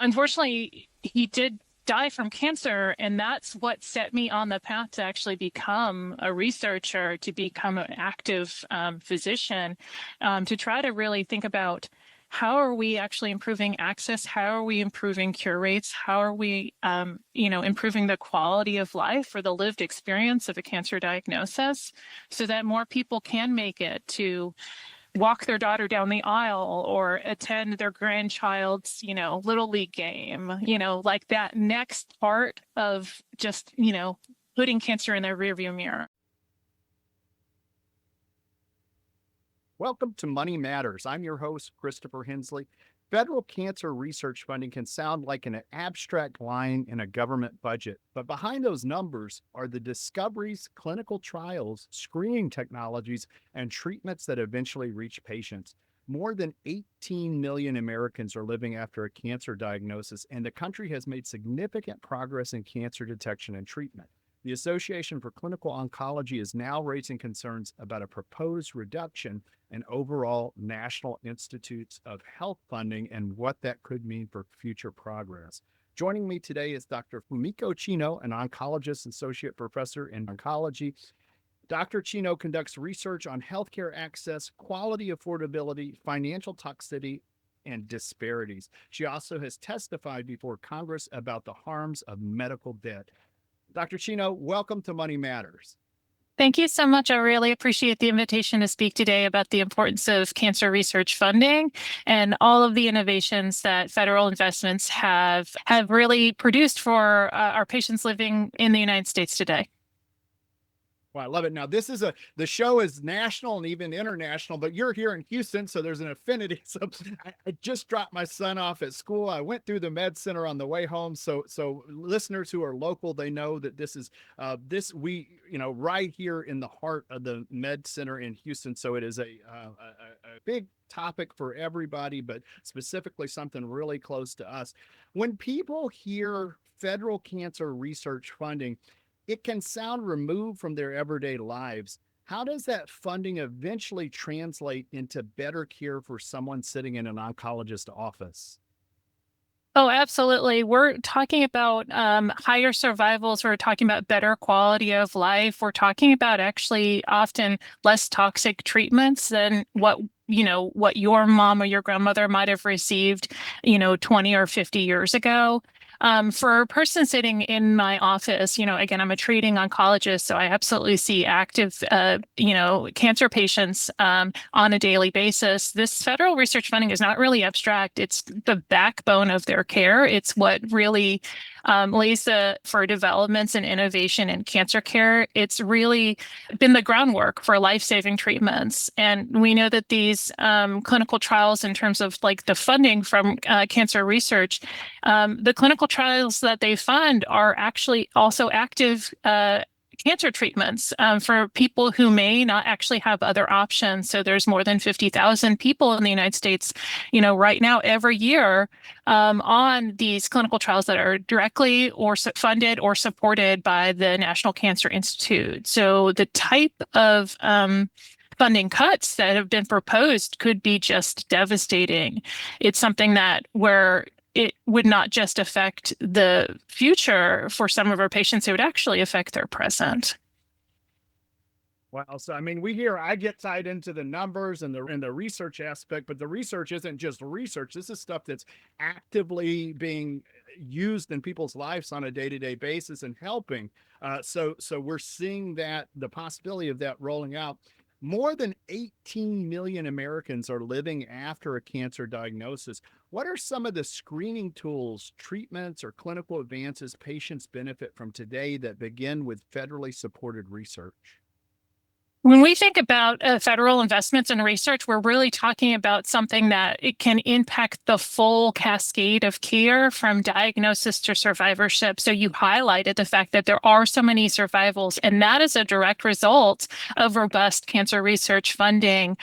unfortunately, he did die from cancer, and that's what set me on the path to actually become a researcher, to become an active physician, to try to really think about how are we actually improving access? How are we improving cure rates? How are we, improving the quality of life or the lived experience of a cancer diagnosis so that more people can make it to walk their daughter down the aisle or attend their grandchild's, little league game, like that next part of just, putting cancer in their rearview mirror. Welcome to Money Matters. I'm your host, Christopher Hensley. Federal cancer research funding can sound like an abstract line in a government budget, but behind those numbers are the discoveries, clinical trials, screening technologies, and treatments that eventually reach patients. More than 18 million Americans are living after a cancer diagnosis, and the country has made significant progress in cancer detection and treatment. The Association for Clinical Oncology is now raising concerns about a proposed reduction in overall National Institutes of Health funding and what that could mean for future progress. Joining me today is Dr. Fumiko Chino, an oncologist, associate professor in oncology. Dr. Chino conducts research on healthcare access, quality, affordability, financial toxicity, and disparities. She also has testified before Congress about the harms of medical debt. Dr. Chino, welcome to Money Matters. Thank you so much. I really appreciate the invitation to speak today about the importance of cancer research funding and all of the innovations that federal investments have really produced for our patients living in the United States today. Well, I love it. Now, the show is national and even international, but you're here in Houston, so there's an affinity. So I just dropped my son off at school. I went through the med center on the way home. So listeners who are local, they know that this is right here in the heart of the med center in Houston. So it is a big topic for everybody, but specifically something really close to us. When people hear federal cancer research funding, it can sound removed from their everyday lives. How does that funding eventually translate into better care for someone sitting in an oncologist office? Oh, absolutely. We're talking about higher survivals. We're talking about better quality of life. We're talking about actually often less toxic treatments than what your mom or your grandmother might have received, 20 or 50 years ago. For a person sitting in my office, again, I'm a treating oncologist, so I absolutely see active, cancer patients on a daily basis. This federal research funding is not really abstract. It's the backbone of their care. It's what really lays for developments and innovation in cancer care. It's really been the groundwork for life-saving treatments. And we know that these clinical trials, in terms of like the funding from cancer research, the clinical trials that they fund are actually also active cancer treatments for people who may not actually have other options. So there's more than 50,000 people in the United States, right now every year on these clinical trials that are directly or funded or supported by the National Cancer Institute. So the type of funding cuts that have been proposed could be just devastating. It's something that where it would not just affect the future for some of our patients, it would actually affect their present. Well, so I get tied into the numbers and the research aspect, but the research isn't just research. This is stuff that's actively being used in people's lives on a day-to-day basis and helping. So we're seeing that the possibility of that rolling out. More than 18 million Americans are living after a cancer diagnosis. What are some of the screening tools, treatments, or clinical advances patients benefit from today that begin with federally supported research? When we think about federal investments in research, we're really talking about something that it can impact the full cascade of care from diagnosis to survivorship. So you highlighted the fact that there are so many survivals, and that is a direct result of robust cancer research funding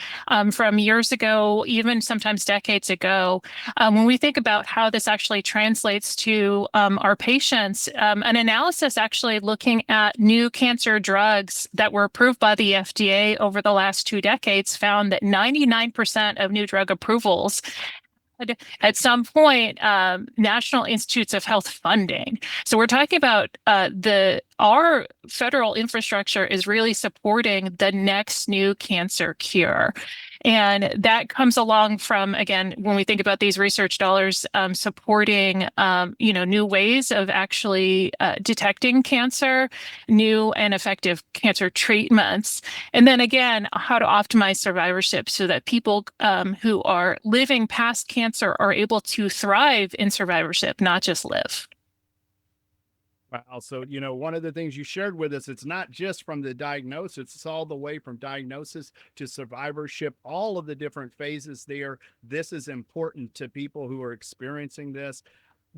from years ago, even sometimes decades ago. When we think about how this actually translates to our patients, an analysis actually looking at new cancer drugs that were approved by the FDA over the last 2 decades found that 99% of new drug approvals at some point National Institutes of Health funding. So we're talking about the our federal infrastructure is really supporting the next new cancer cure. And that comes along from, again, when we think about these research dollars, supporting, new ways of actually detecting cancer, new and effective cancer treatments. And then again, how to optimize survivorship so that people who are living past cancer are able to thrive in survivorship, not just live. Wow. So, one of the things you shared with us, it's not just from the diagnosis, it's all the way from diagnosis to survivorship, all of the different phases there. This is important to people who are experiencing this.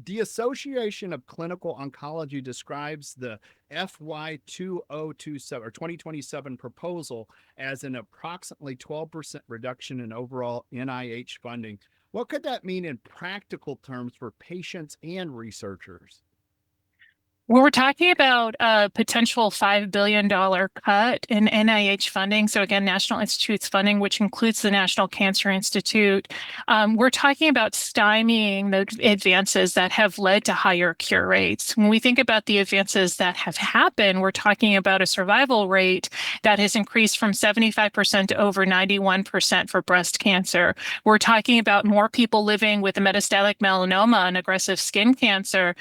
The Association of Clinical Oncology describes the FY 2027 or 2027 proposal as an approximately 12% reduction in overall NIH funding. What could that mean in practical terms for patients and researchers? We're talking about a potential $5 billion cut in NIH funding. So again, National Institutes funding, which includes the National Cancer Institute. We're talking about stymieing the advances that have led to higher cure rates. When we think about the advances that have happened, we're talking about a survival rate that has increased from 75% to over 91% for breast cancer. We're talking about more people living with a metastatic melanoma and aggressive skin cancer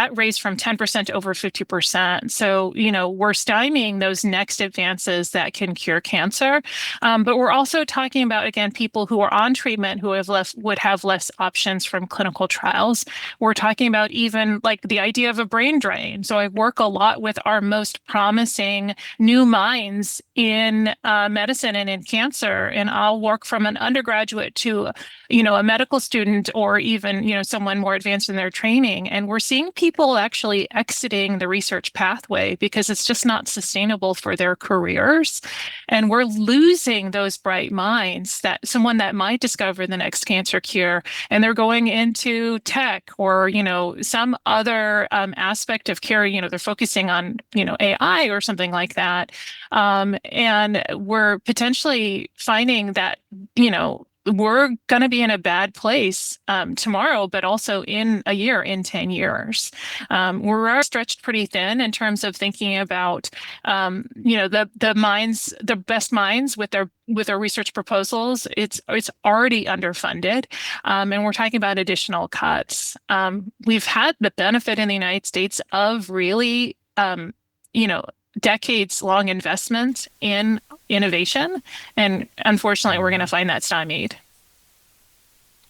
that raised from 10% to over 50%. So, we're stymieing those next advances that can cure cancer. But we're also talking about, again, people who are on treatment who would have less options from clinical trials. We're talking about even like the idea of a brain drain. So I work a lot with our most promising new minds in medicine and in cancer. And I'll work from an undergraduate to, a medical student or even, someone more advanced in their training. And we're seeing people actually exiting the research pathway because it's just not sustainable for their careers. And we're losing those bright minds that someone that might discover the next cancer cure and they're going into tech or, some other aspect of care, they're focusing on, AI or something like that. And we're potentially finding that, we're going to be in a bad place tomorrow, but also in a year, in 10 years. We're stretched pretty thin in terms of thinking about, the minds, the best minds with their research proposals. It's already underfunded, and we're talking about additional cuts. We've had the benefit in the United States of really, decades long investments in innovation. And unfortunately, we're going to find that stymied.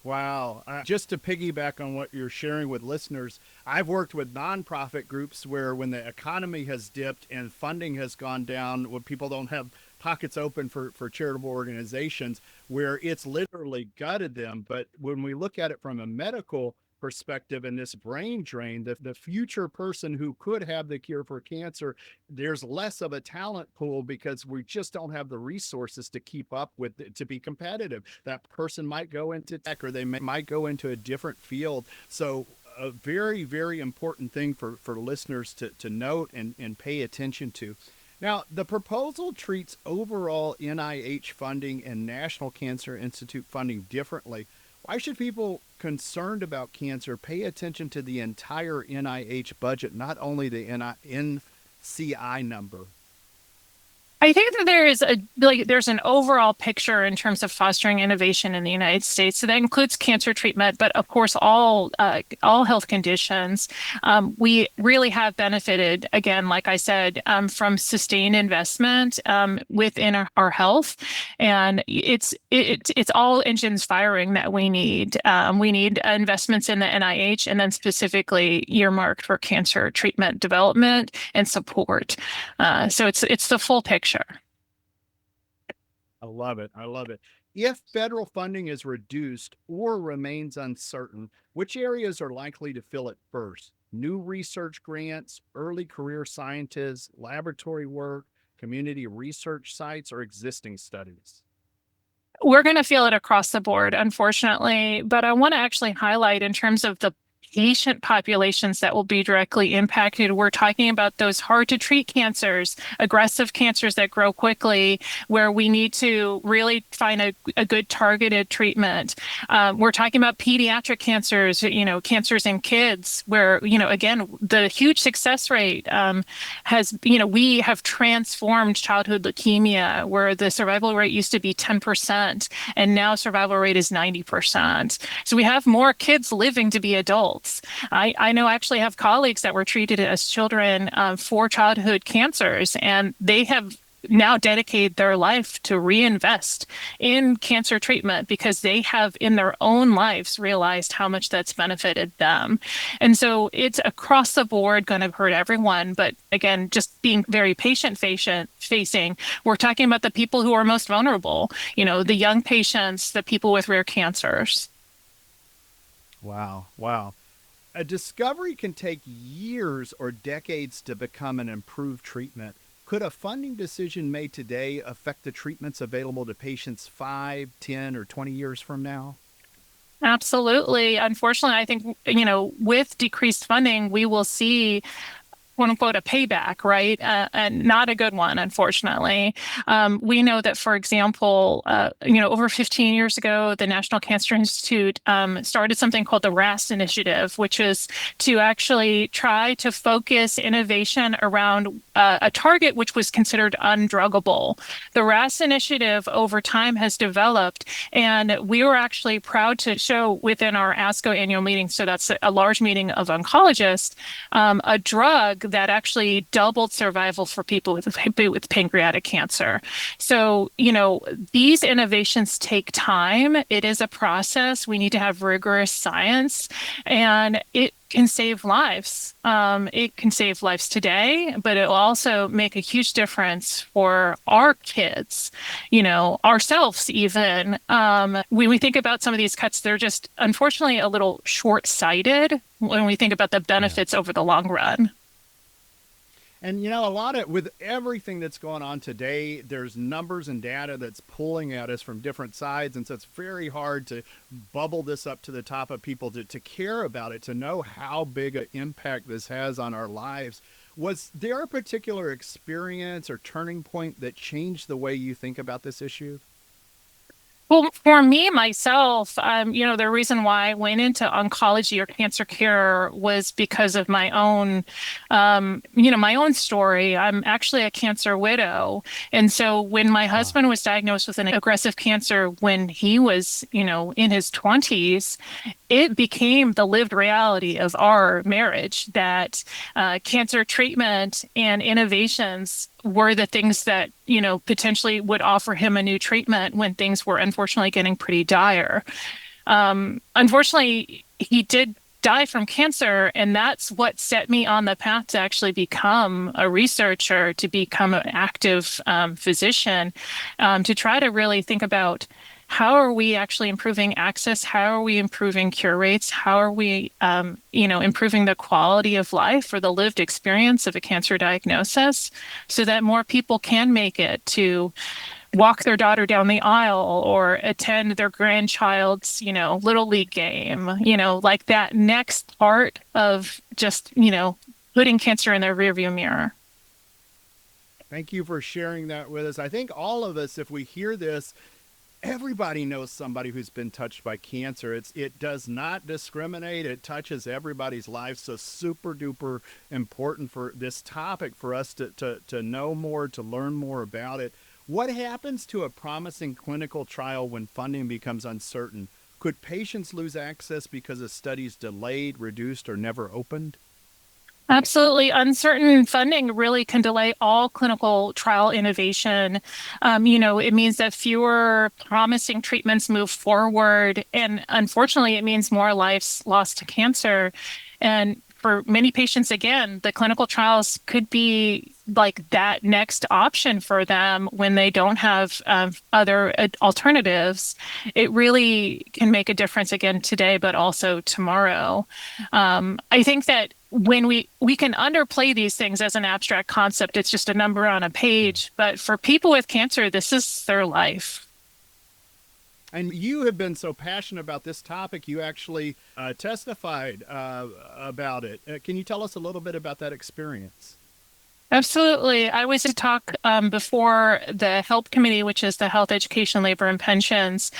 Wow. Just to piggyback on what you're sharing with listeners, I've worked with nonprofit groups where when the economy has dipped and funding has gone down, when people don't have pockets open for charitable organizations, where it's literally gutted them. But when we look at it from a medical perspective and this brain drain, the future person who could have the cure for cancer, there's less of a talent pool because we just don't have the resources to keep up with it, to be competitive. That person might go into tech or they might go into a different field. So a very, very important thing for listeners to note and pay attention to. Now, the proposal treats overall NIH funding and National Cancer Institute funding differently. Why should people concerned about cancer pay attention to the entire NIH budget, not only the NCI number? I think that there's an overall picture in terms of fostering innovation in the United States. So that includes cancer treatment, but of course all health conditions. We really have benefited, again, like I said, from sustained investment within our health, and it's all engines firing that we need. We need investments in the NIH, and then specifically earmarked for cancer treatment development and support. So it's the full picture. I love it. I love it. If federal funding is reduced or remains uncertain, which areas are likely to fill it first? New research grants, early career scientists, laboratory work, community research sites, or existing studies? We're going to feel it across the board, unfortunately. But I want to actually highlight in terms of the patient populations that will be directly impacted. We're talking about those hard to treat cancers, aggressive cancers that grow quickly, where we need to really find a good targeted treatment. We're talking about pediatric cancers, cancers in kids, where, again, the huge success rate has, we have transformed childhood leukemia, where the survival rate used to be 10%, and now survival rate is 90%. So we have more kids living to be adults. I know I actually have colleagues that were treated as children for childhood cancers, and they have now dedicated their life to reinvest in cancer treatment because they have in their own lives realized how much that's benefited them. And so it's across the board going to hurt everyone. But again, just being very facing, we're talking about the people who are most vulnerable, the young patients, the people with rare cancers. Wow. Wow. A discovery can take years or decades to become an improved treatment. Could a funding decision made today affect the treatments available to patients 5, 10, or 20 years from now? Absolutely. Unfortunately, I think, with decreased funding, we will see quote unquote a payback, right? And not a good one, unfortunately. We know that, for example, over 15 years ago, the National Cancer Institute started something called the RAS initiative, which is to actually try to focus innovation around a target which was considered undruggable. The RAS initiative over time has developed, and we were actually proud to show within our ASCO annual meeting, so that's a large meeting of oncologists, a drug that actually doubled survival for people with pancreatic cancer. So, these innovations take time. It is a process. We need to have rigorous science, and it can save lives. It can save lives today, but it will also make a huge difference for our kids, ourselves even. When we think about some of these cuts, they're just unfortunately a little short-sighted when we think about the Yeah. benefits over the long run. And a lot of with everything that's going on today, there's numbers and data that's pulling at us from different sides. And so it's very hard to bubble this up to the top of people to care about it, to know how big an impact this has on our lives. Was there a particular experience or turning point that changed the way you think about this issue? Well, for me, myself, the reason why I went into oncology or cancer care was because of my own story. I'm actually a cancer widow. And so when my Wow. husband was diagnosed with an aggressive cancer when he was, in his 20s, it became the lived reality of our marriage that cancer treatment and innovations were the things that, potentially would offer him a new treatment when things were unfortunately getting pretty dire. Unfortunately, he did die from cancer, and that's what set me on the path to actually become a researcher, to become an active physician, to try to really think about how are we actually improving access? How are we improving cure rates? How are we, improving the quality of life or the lived experience of a cancer diagnosis so that more people can make it to walk their daughter down the aisle or attend their grandchild's, little league game, like that next part of just, putting cancer in their rearview mirror. Thank you for sharing that with us. I think all of us, if we hear this, everybody knows somebody who's been touched by cancer. It does not discriminate. It touches everybody's life. So super duper important for this topic for us to know more, to learn more about it. What happens to a promising clinical trial when funding becomes uncertain? Could patients lose access because a study's delayed, reduced, or never opened? Absolutely. Uncertain funding really can delay all clinical trial innovation. It means that fewer promising treatments move forward. And unfortunately, it means more lives lost to cancer. And for many patients, again, the clinical trials could be like that next option for them when they don't have other alternatives. It really can make a difference again today, but also tomorrow. I think that when we can underplay these things as an abstract concept, it's just a number on a page. But for people with cancer, this is their life. And you have been so passionate about this topic, you actually testified about it. Can you tell us a little bit about that experience? Absolutely. I was to talk before the HELP Committee, which is the Health, Education, Labor, and Pensions,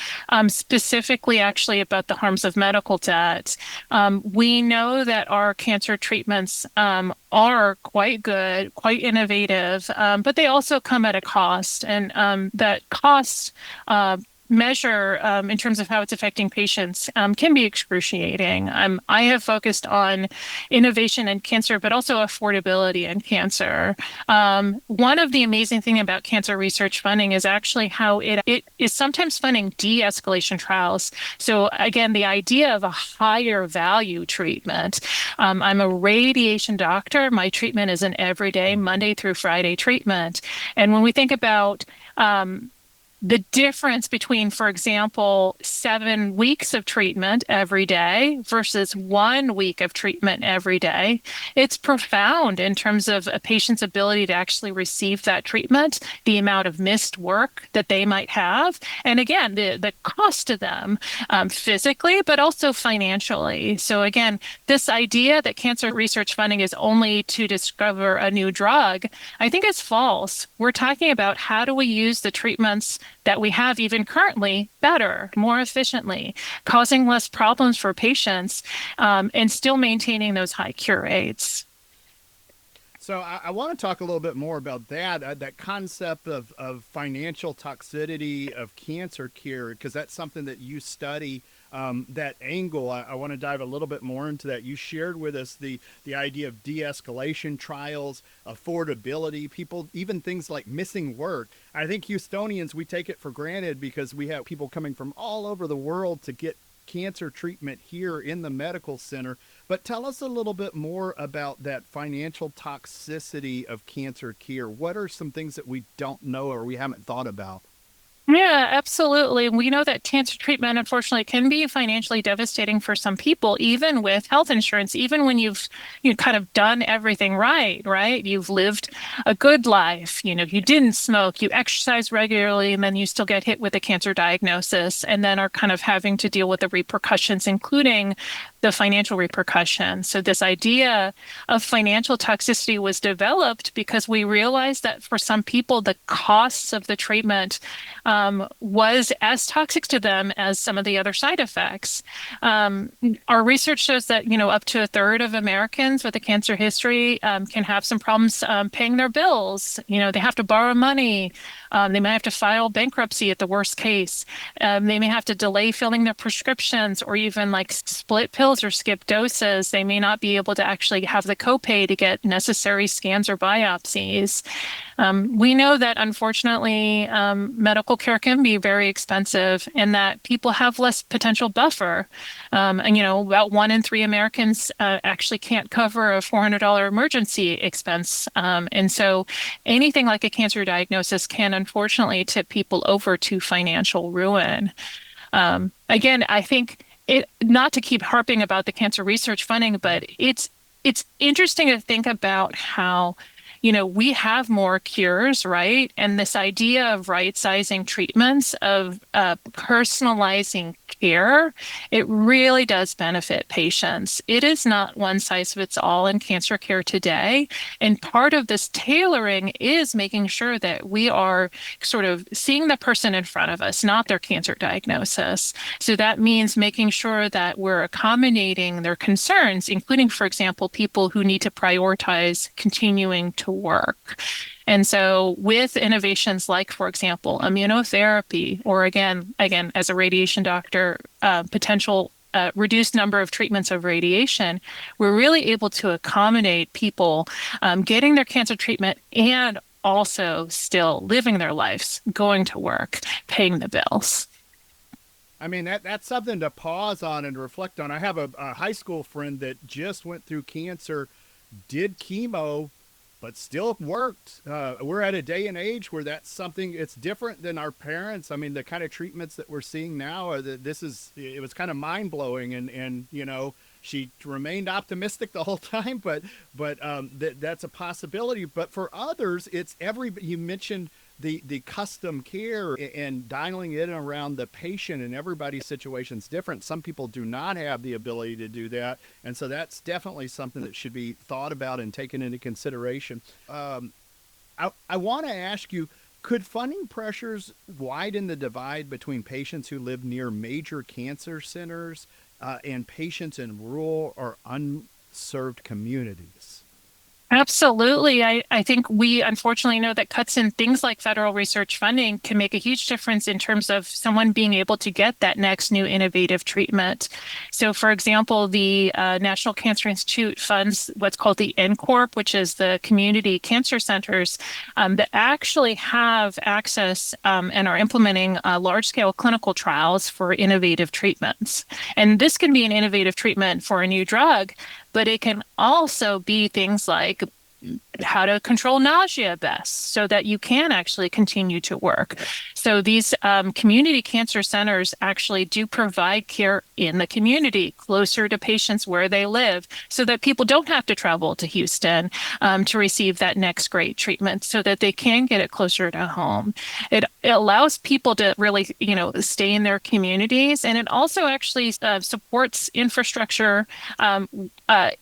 specifically actually about the harms of medical debt. We know that our cancer treatments are quite good, quite innovative, but they also come at a cost. And that cost measure in terms of how it's affecting patients can be excruciating. I have focused on innovation in cancer, but also affordability in cancer. One of the amazing things about cancer research funding is actually how it is sometimes funding de-escalation trials. So again, the idea of a higher value treatment. I'm a radiation doctor. My treatment is an everyday Monday through Friday treatment. And when we think about the difference between, for example, 7 weeks of treatment every day versus 1 week of treatment every day, it's profound in terms of a patient's ability to actually receive that treatment, the amount of missed work that they might have, and again, the cost to them physically, but also financially. So again, this idea that cancer research funding is only to discover a new drug, I think is false. We're talking about how do we use the treatments that we have even currently better, more efficiently, causing less problems for patients, and still maintaining those high cure rates. So I want to talk a little bit more about that concept of financial toxicity of cancer care, because that's something that you study. That angle, I want to dive a little bit more into that. You shared with us the idea of de-escalation trials, affordability, people, even things like missing work. I think Houstonians, we take it for granted because we have people coming from all over the world to get cancer treatment here in the medical center. But tell us a little bit more about that financial toxicity of cancer care. What are some things that we don't know or we haven't thought about? Yeah, absolutely. We know that cancer treatment, unfortunately, can be financially devastating for some people, even with health insurance, even when you kind of done everything right, right? You've lived a good life, you didn't smoke, you exercise regularly, and then you still get hit with a cancer diagnosis, and then are kind of having to deal with the repercussions, including the financial repercussions. So this idea of financial toxicity was developed because we realized that for some people, the costs of the treatment was as toxic to them as some of the other side effects. Um, our research shows that, up to a third of Americans with a cancer history can have some problems paying their bills. They have to borrow money. They might have to file bankruptcy at the worst case. They may have to delay filling their prescriptions or even like split pills or skip doses. They may not be able to actually have the copay to get necessary scans or biopsies. We know that unfortunately, medical care can be very expensive and that people have less potential buffer. And, about 1 in 3 Americans actually can't cover a $400 emergency expense. And so anything like a cancer diagnosis can unfortunately tip people over to financial ruin. Again, I think not to keep harping about the cancer research funding, but it's interesting to think about how we have more cures, right? And this idea of right-sizing treatments, of personalizing care, it really does benefit patients. It is not one size fits all in cancer care today. And part of this tailoring is making sure that we are sort of seeing the person in front of us, not their cancer diagnosis. So that means making sure that we're accommodating their concerns, including, for example, people who need to prioritize continuing to work. And so with innovations like, for example, immunotherapy, or again, as a radiation doctor, potential reduced number of treatments of radiation, we're really able to accommodate people getting their cancer treatment and also still living their lives, going to work, paying the bills. I mean, that's something to pause on and reflect on. I have a high school friend that just went through cancer, did chemo, but still worked. We're at a day and age where that's something, it's different than our parents. I mean, the kind of treatments that we're seeing now are that it was kind of mind blowing. And, she remained optimistic the whole time, but that's a possibility. But for others, you mentioned the custom care and dialing it around the patient, and everybody's situation is different. Some people do not have the ability to do that, and so that's definitely something that should be thought about and taken into consideration. I want to ask you, could funding pressures widen the divide between patients who live near major cancer centers and patients in rural or unserved communities? Absolutely. I think we unfortunately know that cuts in things like federal research funding can make a huge difference in terms of someone being able to get that next new innovative treatment. So, for example, the National Cancer Institute funds what's called the NCORP, which is the community cancer centers that actually have access and are implementing large-scale clinical trials for innovative treatments. And this can be an innovative treatment for a new drug, but it can also be things like how to control nausea best so that you can actually continue to work. So these community cancer centers actually do provide care in the community, closer to patients where they live, so that people don't have to travel to Houston to receive that next great treatment, so that they can get it closer to home. It allows people to really, stay in their communities, and it also actually supports infrastructure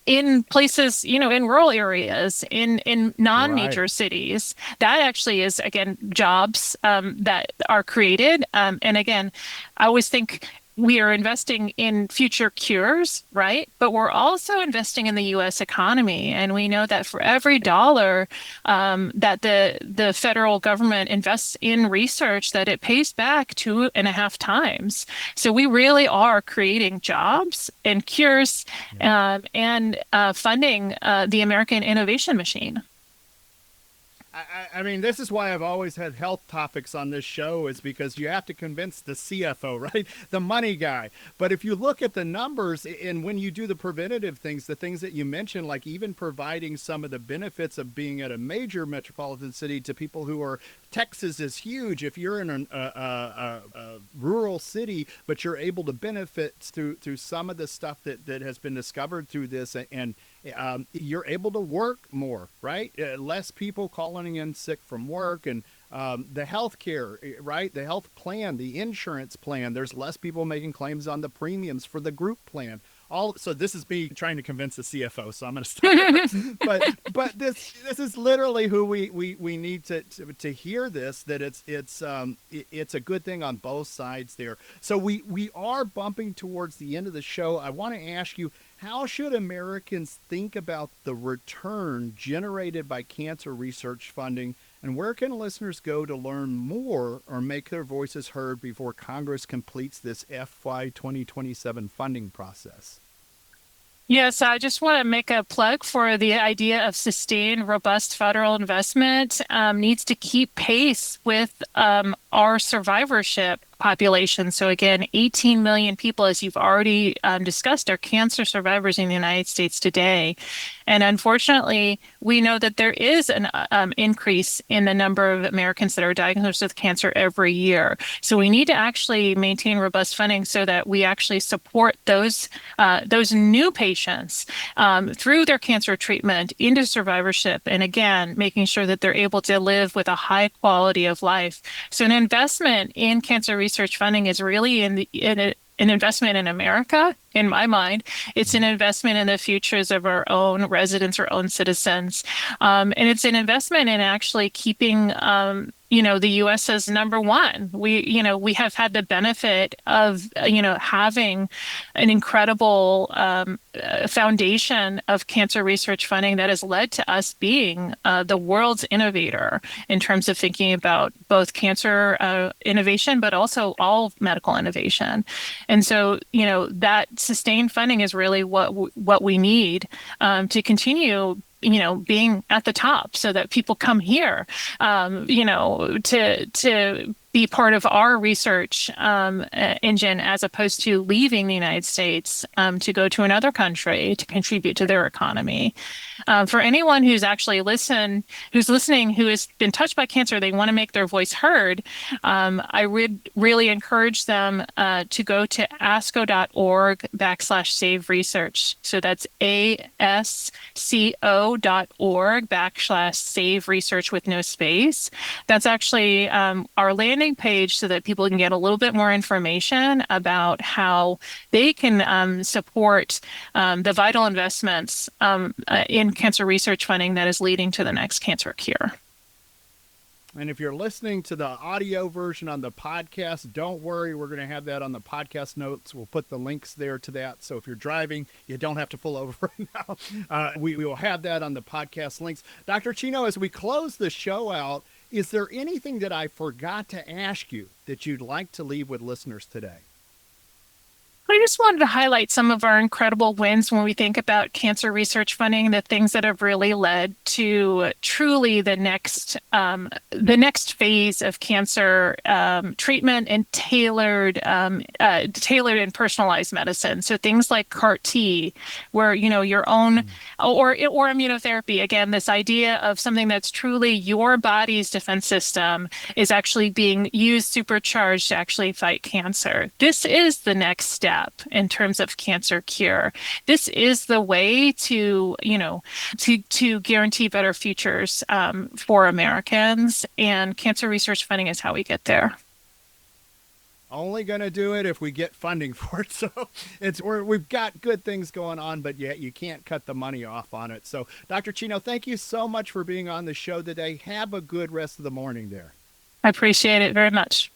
in places, in rural areas, in Right. non-major cities. That actually is, again, jobs that are created. And again, I always think we are investing in future cures, right? But we're also investing in the U.S. economy. And we know that for every dollar that the federal government invests in research, that it pays back 2.5 times. So we really are creating jobs and cures Yeah. and funding the American innovation machine. I mean, this is why I've always had health topics on this show, is because you have to convince the CFO, right? The money guy. But if you look at the numbers, and when you do the preventative things, the things that you mentioned, like even providing some of the benefits of being at a major metropolitan city to people who are, Texas is huge. If you're in a rural city, but you're able to benefit through some of the stuff that has been discovered through this, and you're able to work more, right? Less people calling in sick from work, and the health care, right? The health plan, the insurance plan, there's less people making claims on the premiums for the group plan. All, so this is me trying to convince the CFO, so I'm going to stop there. But this is literally who we need to hear this, that it's a good thing on both sides there. So we are bumping towards the end of the show. I want to ask you, how should Americans think about the return generated by cancer research funding, and where can listeners go to learn more or make their voices heard before Congress completes this FY 2027 funding process? Yes, I just want to make a plug for the idea of sustained, robust federal investment needs to keep pace with our survivorship population. So again, 18 million people, as you've already discussed, are cancer survivors in the United States today. And unfortunately, we know that there is an increase in the number of Americans that are diagnosed with cancer every year. So we need to actually maintain robust funding so that we actually support those new patients through their cancer treatment into survivorship. And again, making sure that they're able to live with a high quality of life. So an investment in cancer research funding is really an investment in America, in my mind. It's an investment in the futures of our own residents, our own citizens. And it's an investment in actually keeping, the U.S. as number one. We have had the benefit of, having an incredible foundation of cancer research funding that has led to us being the world's innovator in terms of thinking about both cancer innovation, but also all medical innovation. And so, that sustained funding is really what we need to continue being at the top, so that people come here, to be part of our research engine as opposed to leaving the United States to go to another country to contribute to their economy. For anyone who's actually who's listening, who has been touched by cancer, they want to make their voice heard. I would really encourage them to go to asco.org/save research. So that's ASCO.org/save research with no space. That's actually our landing page so that people can get a little bit more information about how they can support the vital investments in cancer research funding that is leading to the next cancer cure. And if you're listening to the audio version on the podcast, don't worry. We're going to have that on the podcast notes. We'll put the links there to that. So if you're driving, you don't have to pull over right now. We will have that on the podcast links. Dr. Chino, as we close the show out, is there anything that I forgot to ask you that you'd like to leave with listeners today? I just wanted to highlight some of our incredible wins when we think about cancer research funding, the things that have really led to truly the next phase of cancer treatment and tailored and personalized medicine. So things like CAR T, where your own or immunotherapy. Again, this idea of something that's truly your body's defense system is actually being used supercharged to actually fight cancer. This is the next step in terms of cancer cure. This is the way to guarantee better futures for Americans, and cancer research funding is how we get there. Only going to do it if we get funding for it. So we've got good things going on, but yet you can't cut the money off on it. So Dr. Chino, thank you so much for being on the show today. Have a good rest of the morning there. I appreciate it very much.